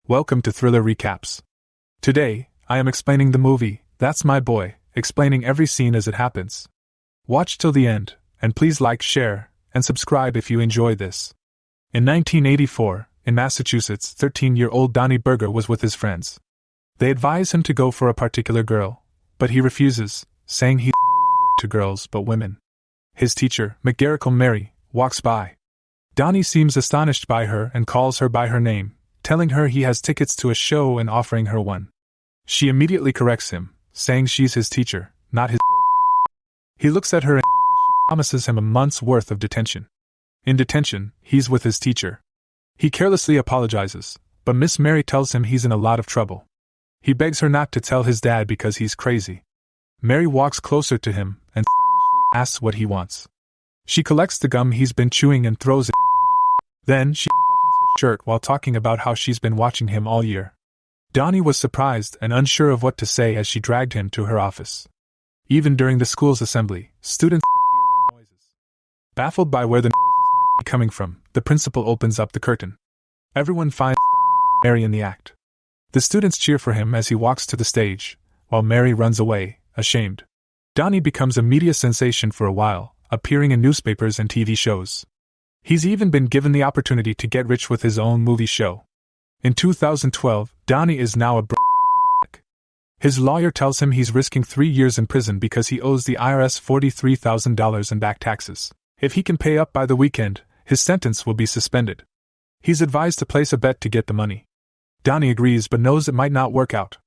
Welcome to Thriller Recaps. Today, I am explaining the movie, That's My Boy, explaining every scene as it happens. Watch till the end, and please like, share, and subscribe if you enjoy this. In 1984, in Massachusetts, 13-year-old Donny Berger was with his friends. They advise him to go for a particular girl, but he refuses, saying he's no longer into girls but women. His teacher, McGarricle Mary, walks by. Donny seems astonished by her and calls her by her name, telling her he has tickets to a show and offering her one. She immediately corrects him, saying she's his teacher, not his girlfriend. He looks at her in awe as she promises him a month's worth of detention. In detention, he's with his teacher. He carelessly apologizes, but Miss Mary tells him he's in a lot of trouble. He begs her not to tell his dad because he's crazy. Mary walks closer to him and stylishly asks what he wants. She collects the gum he's been chewing and throws it in her mouth. Then she unbuttons her shirt while talking about how she's been watching him all year. Donny was surprised and unsure of what to say as she dragged him to her office. Even during the school's assembly, students could hear their noises. Baffled by where the noises might be coming from, the principal opens up the curtain. Everyone finds Donny and Mary in the act. The students cheer for him as he walks to the stage, while Mary runs away, ashamed. Donny becomes a media sensation for a while, appearing in newspapers and TV shows. He's even been given the opportunity to get rich with his own movie show. In 2012, Donny is now a broke alcoholic. His lawyer tells him he's risking 3 years in prison because he owes the IRS $43,000 in back taxes. If he can pay up by the weekend, his sentence will be suspended. He's advised to place a bet to get the money. Donny agrees but knows it might not work out.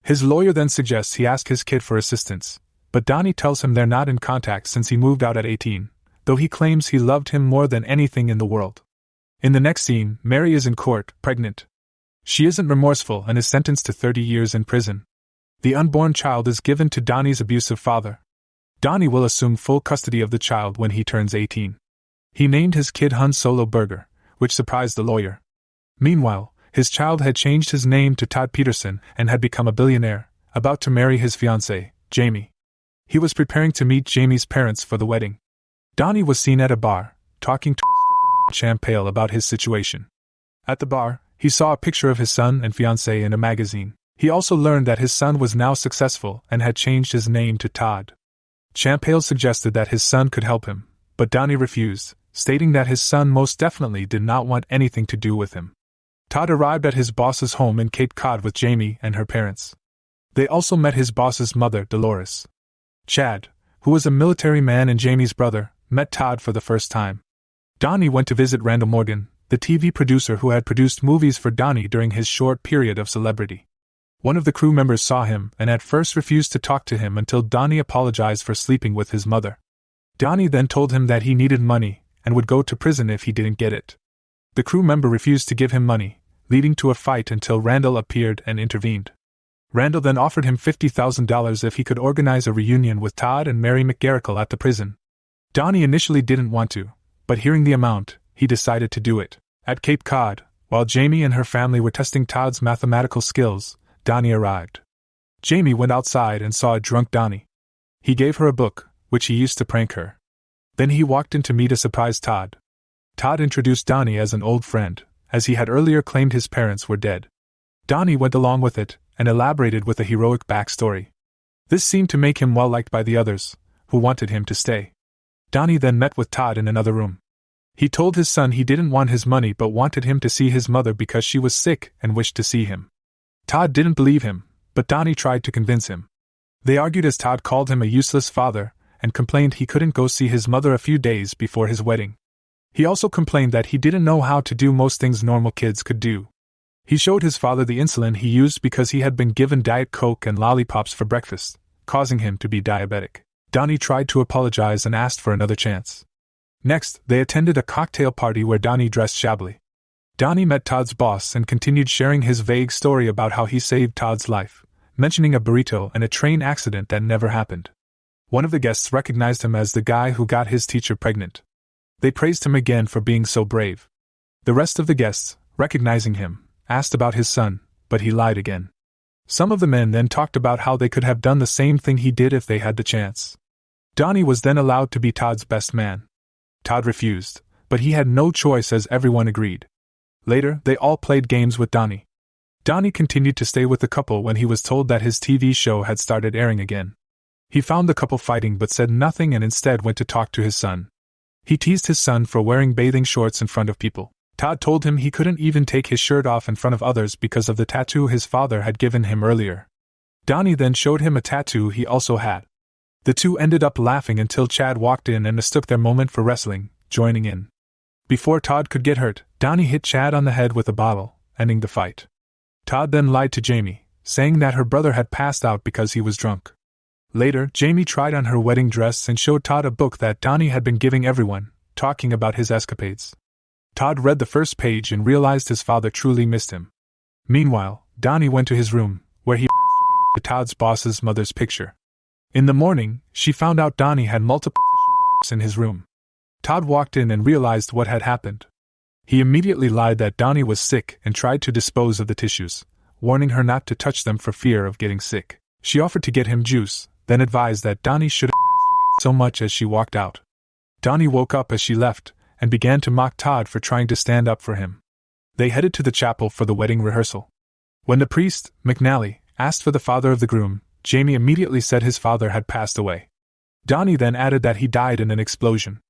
His lawyer then suggests he ask his kid for assistance, but Donny tells him they're not in contact since he moved out at 18, though he claims he loved him more than anything in the world. In the next scene, Mary is in court, pregnant. She isn't remorseful and is sentenced to 30 years in prison. The unborn child is given to Donny's abusive father. Donny will assume full custody of the child when he turns 18. He named his kid Han Solo Berger, which surprised the lawyer. Meanwhile, his child had changed his name to Todd Peterson and had become a billionaire, about to marry his fiancée, Jamie. He was preparing to meet Jamie's parents for the wedding. Donny was seen at a bar, talking to a stripper named Champale about his situation. At the bar, he saw a picture of his son and fiancée in a magazine. He also learned that his son was now successful and had changed his name to Todd. Champale suggested that his son could help him, but Donny refused, stating that his son most definitely did not want anything to do with him. Todd arrived at his boss's home in Cape Cod with Jamie and her parents. They also met his boss's mother, Dolores. Chad, who was a military man and Jamie's brother, met Todd for the first time. Donny went to visit Randall Morgan, the TV producer who had produced movies for Donny during his short period of celebrity. One of the crew members saw him and at first refused to talk to him until Donny apologized for sleeping with his mother. Donny then told him that he needed money and would go to prison if he didn't get it. The crew member refused to give him money, leading to a fight until Randall appeared and intervened. Randall then offered him $50,000 if he could organize a reunion with Todd and Mary McGarricle at the prison. Donny initially didn't want to, but hearing the amount, he decided to do it. At Cape Cod, while Jamie and her family were testing Todd's mathematical skills, Donny arrived. Jamie went outside and saw a drunk Donny. He gave her a book, which he used to prank her. Then he walked in to meet a surprised Todd. Todd introduced Donny as an old friend, as he had earlier claimed his parents were dead. Donny went along with it, and elaborated with a heroic backstory. This seemed to make him well liked by the others, who wanted him to stay. Donny then met with Todd in another room. He told his son he didn't want his money but wanted him to see his mother because she was sick and wished to see him. Todd didn't believe him, but Donny tried to convince him. They argued as Todd called him a useless father, and complained he couldn't go see his mother a few days before his wedding. He also complained that he didn't know how to do most things normal kids could do. He showed his father the insulin he used because he had been given Diet Coke and lollipops for breakfast, causing him to be diabetic. Donny tried to apologize and asked for another chance. Next, they attended a cocktail party where Donny dressed shabbily. Donny met Todd's boss and continued sharing his vague story about how he saved Todd's life, mentioning a burrito and a train accident that never happened. One of the guests recognized him as the guy who got his teacher pregnant. They praised him again for being so brave. The rest of the guests, recognizing him, asked about his son, but he lied again. Some of the men then talked about how they could have done the same thing he did if they had the chance. Donny was then allowed to be Todd's best man. Todd refused, but he had no choice as everyone agreed. Later, they all played games with Donny. Donny continued to stay with the couple when he was told that his TV show had started airing again. He found the couple fighting but said nothing and instead went to talk to his son. He teased his son for wearing bathing shorts in front of people. Todd told him he couldn't even take his shirt off in front of others because of the tattoo his father had given him earlier. Donny then showed him a tattoo he also had. The two ended up laughing until Chad walked in and mistook their moment for wrestling, joining in. Before Todd could get hurt, Donny hit Chad on the head with a bottle, ending the fight. Todd then lied to Jamie, saying that her brother had passed out because he was drunk. Later, Jamie tried on her wedding dress and showed Todd a book that Donny had been giving everyone, talking about his escapades. Todd read the first page and realized his father truly missed him. Meanwhile, Donny went to his room, where he masturbated to Todd's boss's mother's picture. In the morning, she found out Donny had multiple tissue wipes in his room. Todd walked in and realized what had happened. He immediately lied that Donny was sick and tried to dispose of the tissues, warning her not to touch them for fear of getting sick. She offered to get him juice, then advised that Donny shouldn't masturbate so much as she walked out. Donny woke up as she left, and began to mock Todd for trying to stand up for him. They headed to the chapel for the wedding rehearsal. When the priest, McNally, asked for the father of the groom, Jamie immediately said his father had passed away. Donny then added that he died in an explosion.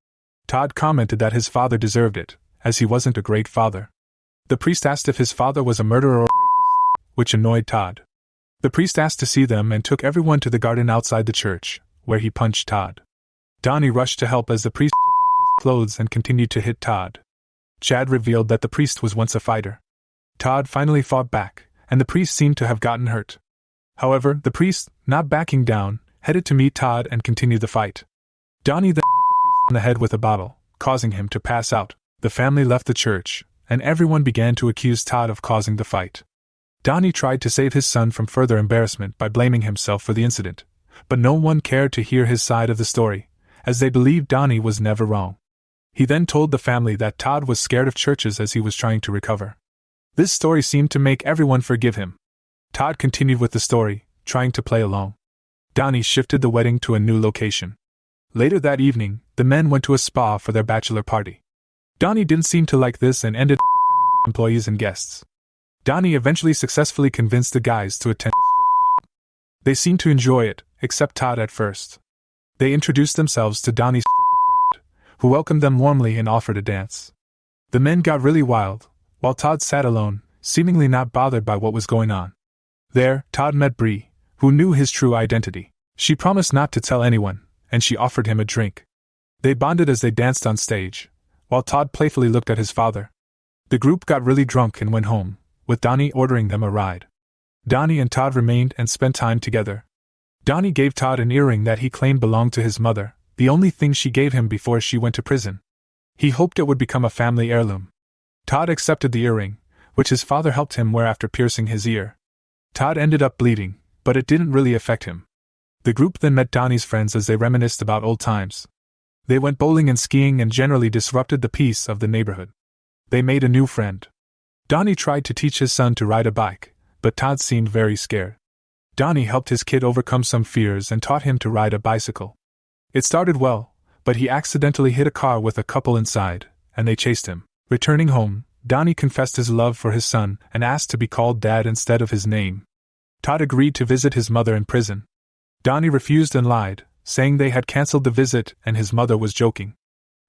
Todd commented that his father deserved it, as he wasn't a great father. The priest asked if his father was a murderer or rapist, which annoyed Todd. The priest asked to see them and took everyone to the garden outside the church, where he punched Todd. Donny rushed to help as the priest took off his clothes and continued to hit Todd. Chad revealed that the priest was once a fighter. Todd finally fought back, and the priest seemed to have gotten hurt. However, the priest, not backing down, headed to meet Todd and continued the fight. Donny then hit the priest on the head with a bottle, causing him to pass out. The family left the church, and everyone began to accuse Todd of causing the fight. Donny tried to save his son from further embarrassment by blaming himself for the incident, but no one cared to hear his side of the story, as they believed Donny was never wrong. He then told the family that Todd was scared of churches as he was trying to recover. This story seemed to make everyone forgive him. Todd continued with the story, trying to play along. Donny shifted the wedding to a new location. Later that evening, the men went to a spa for their bachelor party. Donny didn't seem to like this and ended up offending the employees and guests. Donny eventually successfully convinced the guys to attend a strip club. They seemed to enjoy it, except Todd at first. They introduced themselves to Donny's stripper friend, who welcomed them warmly and offered a dance. The men got really wild, while Todd sat alone, seemingly not bothered by what was going on. There, Todd met Bree, who knew his true identity. She promised not to tell anyone, and she offered him a drink. They bonded as they danced on stage, while Todd playfully looked at his father. The group got really drunk and went home, with Donny ordering them a ride. Donny and Todd remained and spent time together. Donny gave Todd an earring that he claimed belonged to his mother, the only thing she gave him before she went to prison. He hoped it would become a family heirloom. Todd accepted the earring, which his father helped him wear after piercing his ear. Todd ended up bleeding, but it didn't really affect him. The group then met Donny's friends as they reminisced about old times. They went bowling and skiing and generally disrupted the peace of the neighborhood. They made a new friend. Donny tried to teach his son to ride a bike, but Todd seemed very scared. Donny helped his kid overcome some fears and taught him to ride a bicycle. It started well, but he accidentally hit a car with a couple inside, and they chased him. Returning home, Donny confessed his love for his son and asked to be called Dad instead of his name. Todd agreed to visit his mother in prison. Donny refused and lied, saying they had canceled the visit and his mother was joking.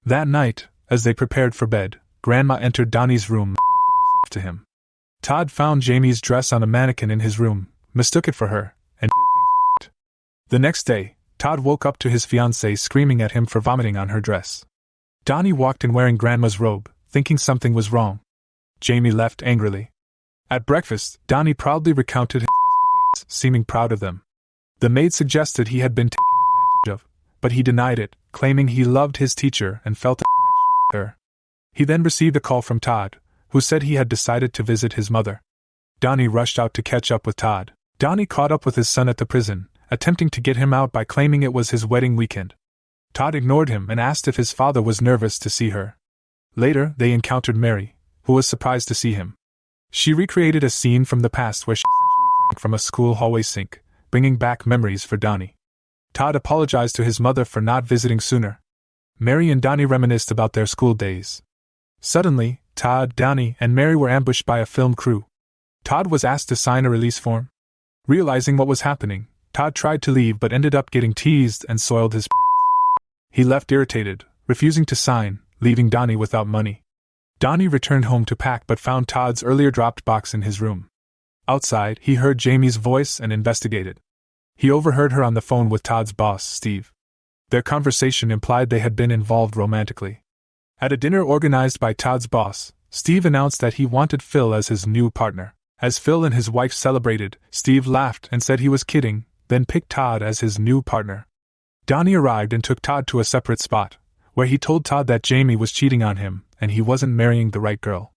That night, as they prepared for bed, Grandma entered Donny's room and offered herself to him. Todd found Jamie's dress on a mannequin in his room, mistook it for her, and did things with it. The next day, Todd woke up to his fiancée screaming at him for vomiting on her dress. Donny walked in wearing Grandma's robe, thinking something was wrong. Jamie left angrily. At breakfast, Donny proudly recounted his escapades, seeming proud of them. The maid suggested he had been taken advantage of, but he denied it, claiming he loved his teacher and felt a connection with her. He then received a call from Todd, who said he had decided to visit his mother. Donny rushed out to catch up with Todd. Donny caught up with his son at the prison, attempting to get him out by claiming it was his wedding weekend. Todd ignored him and asked if his father was nervous to see her. Later, they encountered Mary, who was surprised to see him. She recreated a scene from the past where she essentially drank from a school hallway sink, bringing back memories for Donny. Todd apologized to his mother for not visiting sooner. Mary and Donny reminisced about their school days. Suddenly, Todd, Donny, and Mary were ambushed by a film crew. Todd was asked to sign a release form. Realizing what was happening, Todd tried to leave but ended up getting teased and soiled his pants. He left irritated, refusing to sign, leaving Donny without money. Donny returned home to pack but found Todd's earlier dropped box in his room. Outside, he heard Jamie's voice and investigated. He overheard her on the phone with Todd's boss, Steve. Their conversation implied they had been involved romantically. At a dinner organized by Todd's boss, Steve announced that he wanted Phil as his new partner. As Phil and his wife celebrated, Steve laughed and said he was kidding, then picked Todd as his new partner. Donny arrived and took Todd to a separate spot, where he told Todd that Jamie was cheating on him and he wasn't marrying the right girl.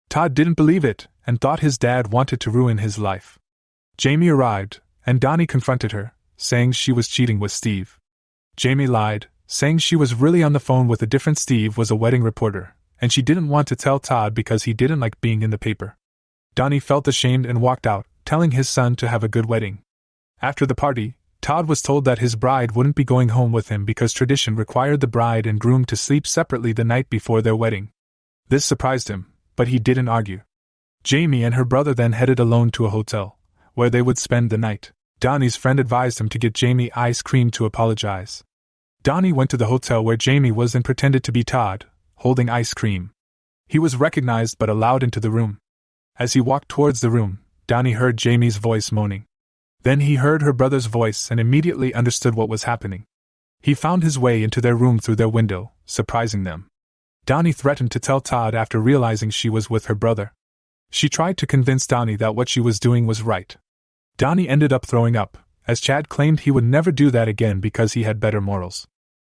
Todd didn't believe it and thought his dad wanted to ruin his life. Jamie arrived, and Donny confronted her, saying she was cheating with Steve. Jamie lied, saying she was really on the phone with a different Steve was a wedding reporter, and she didn't want to tell Todd because he didn't like being in the paper. Donny felt ashamed and walked out, telling his son to have a good wedding. After the party, Todd was told that his bride wouldn't be going home with him because tradition required the bride and groom to sleep separately the night before their wedding. This surprised him, but he didn't argue. Jamie and her brother then headed alone to a hotel, where they would spend the night. Donny's friend advised him to get Jamie ice cream to apologize. Donny went to the hotel where Jamie was and pretended to be Todd, holding ice cream. He was recognized but allowed into the room. As he walked towards the room, Donny heard Jamie's voice moaning. Then he heard her brother's voice and immediately understood what was happening. He found his way into their room through their window, surprising them. Donny threatened to tell Todd after realizing she was with her brother. She tried to convince Donny that what she was doing was right. Donny ended up throwing up, as Chad claimed he would never do that again because he had better morals.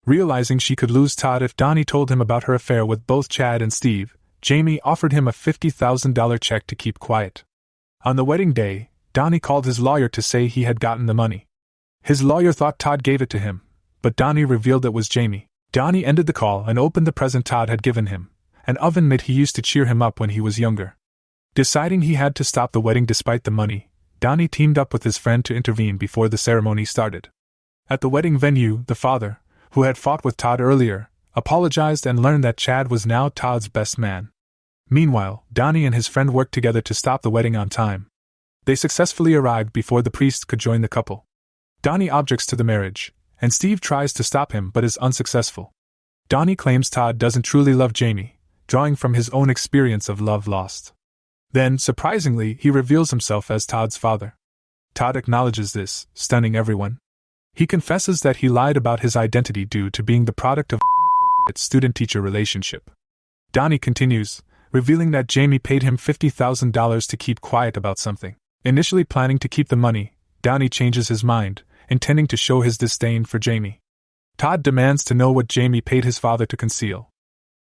Realizing she could lose Todd if Donny told him about her affair with both Chad and Steve, Jamie offered him a $50,000 check to keep quiet. On the wedding day, Donny called his lawyer to say he had gotten the money. His lawyer thought Todd gave it to him, but Donny revealed it was Jamie. Donny ended the call and opened the present Todd had given him, an oven mitt he used to cheer him up when he was younger. Deciding he had to stop the wedding despite the money, Donny teamed up with his friend to intervene before the ceremony started. At the wedding venue, the father, who had fought with Todd earlier, apologized and learned that Chad was now Todd's best man. Meanwhile, Donny and his friend worked together to stop the wedding on time. They successfully arrived before the priest could join the couple. Donny objects to the marriage, and Steve tries to stop him but is unsuccessful. Donny claims Todd doesn't truly love Jamie, drawing from his own experience of love lost. Then, surprisingly, he reveals himself as Todd's father. Todd acknowledges this, stunning everyone. He confesses that he lied about his identity due to being the product of an inappropriate student-teacher relationship. Donny continues, revealing that Jamie paid him $50,000 to keep quiet about something. Initially planning to keep the money, Donny changes his mind, intending to show his disdain for Jamie. Todd demands to know what Jamie paid his father to conceal.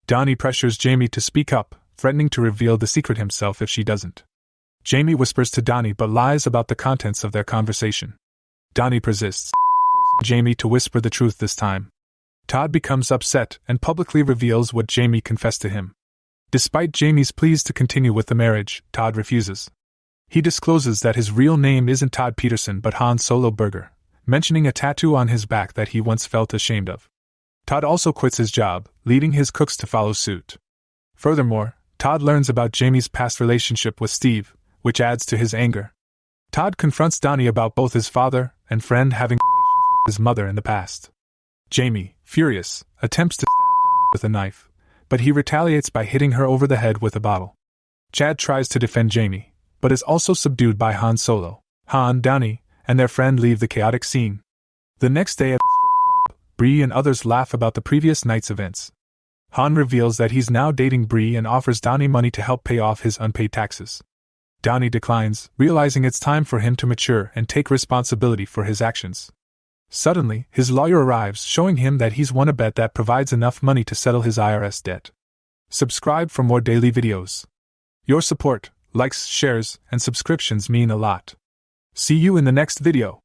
Donny pressures Jamie to speak up, threatening to reveal the secret himself if she doesn't. Jamie whispers to Donny but lies about the contents of their conversation. Donny persists, forcing Jamie to whisper the truth this time. Todd becomes upset and publicly reveals what Jamie confessed to him. Despite Jamie's pleas to continue with the marriage, Todd refuses. He discloses that his real name isn't Todd Peterson but Han Solo Burger, mentioning a tattoo on his back that he once felt ashamed of. Todd also quits his job, leading his cooks to follow suit. Furthermore, Todd learns about Jamie's past relationship with Steve, which adds to his anger. Todd confronts Donny about both his father and friend having relations with his mother in the past. Jamie, furious, attempts to stab Donny with a knife, but he retaliates by hitting her over the head with a bottle. Chad tries to defend Jamie, but is also subdued by Han Solo. Han, Donny, and their friend leave the chaotic scene. The next day at the strip club, Bree and others laugh about the previous night's events. Han reveals that he's now dating Bree and offers Donny money to help pay off his unpaid taxes. Donny declines, realizing it's time for him to mature and take responsibility for his actions. Suddenly, his lawyer arrives, showing him that he's won a bet that provides enough money to settle his IRS debt. Subscribe for more daily videos. Your support, likes, shares, and subscriptions mean a lot. See you in the next video.